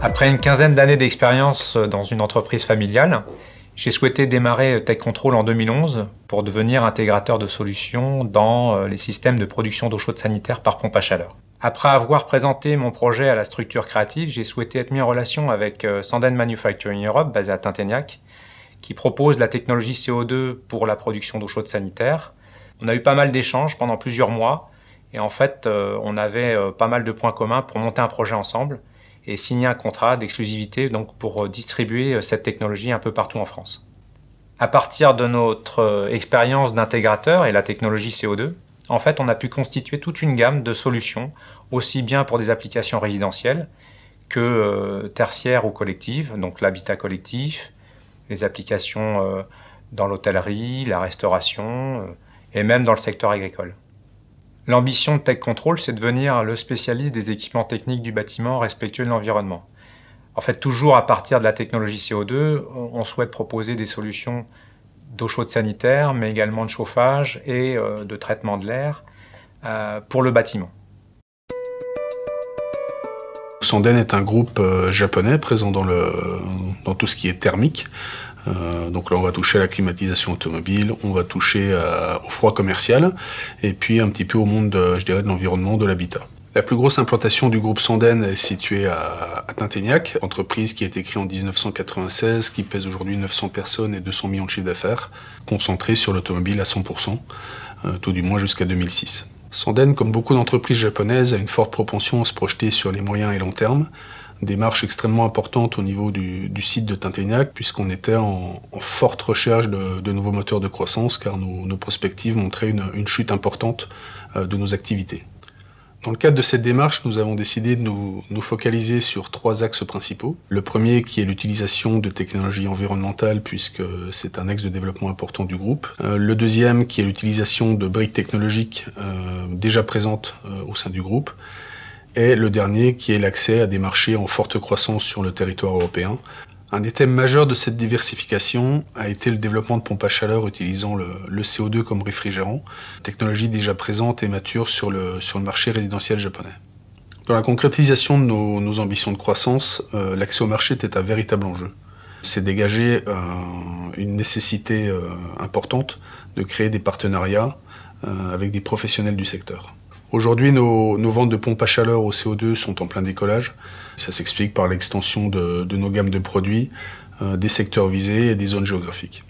Après une quinzaine d'années d'expérience dans une entreprise familiale, j'ai souhaité démarrer Tech Control en 2011 pour devenir intégrateur de solutions dans les systèmes de production d'eau chaude sanitaire par pompe à chaleur. Après avoir présenté mon projet à la structure créative, j'ai souhaité être mis en relation avec Sanden Manufacturing Europe, basé à Tinténiac, qui propose la technologie CO2 pour la production d'eau chaude sanitaire. On a eu pas mal d'échanges pendant plusieurs mois et en fait, on avait pas mal de points communs pour monter un projet ensemble et signer un contrat d'exclusivité donc pour distribuer cette technologie un peu partout en France. À partir de notre expérience d'intégrateur et la technologie CO2, en fait, on a pu constituer toute une gamme de solutions, aussi bien pour des applications résidentielles que tertiaires ou collectives, donc l'habitat collectif, les applications dans l'hôtellerie, la restauration et même dans le secteur agricole. L'ambition de Tech Control, c'est de devenir le spécialiste des équipements techniques du bâtiment respectueux de l'environnement. En fait, toujours à partir de la technologie CO2, on souhaite proposer des solutions d'eau chaude sanitaire, mais également de chauffage et de traitement de l'air pour le bâtiment. Sanden est un groupe japonais présent dans tout ce qui est thermique. Donc là, on va toucher à la climatisation automobile, on va toucher au froid commercial, et puis un petit peu au monde, je dirais, de l'environnement, de l'habitat. La plus grosse implantation du groupe Sanden est située à Tinténiac, entreprise qui a été créée en 1996, qui pèse aujourd'hui 900 personnes et 200 millions de chiffre d'affaires, concentrée sur l'automobile à 100%, tout du moins jusqu'à 2006. Sanden, comme beaucoup d'entreprises japonaises, a une forte propension à se projeter sur les moyens et long terme. Démarche extrêmement importante au niveau du site de Tinténiac, puisqu'on était en forte recherche de nouveaux moteurs de croissance, car nos perspectives montraient une chute importante de nos activités. Dans le cadre de cette démarche, nous avons décidé de nous focaliser sur 3 axes principaux. Le premier qui est l'utilisation de technologies environnementales, puisque c'est un axe de développement important du groupe. Le deuxième qui est l'utilisation de briques technologiques déjà présentes au sein du groupe. Et le dernier qui est l'accès à des marchés en forte croissance sur le territoire européen. Un des thèmes majeurs de cette diversification a été le développement de pompes à chaleur utilisant le CO2 comme réfrigérant, technologie déjà présente et mature sur le marché résidentiel japonais. Dans la concrétisation de nos ambitions de croissance, l'accès au marché était un véritable enjeu. C'est dégager une nécessité importante de créer des partenariats avec des professionnels du secteur. Aujourd'hui, nos ventes de pompes à chaleur au CO2 sont en plein décollage. Ça s'explique par l'extension de nos gammes de produits, des secteurs visés et des zones géographiques.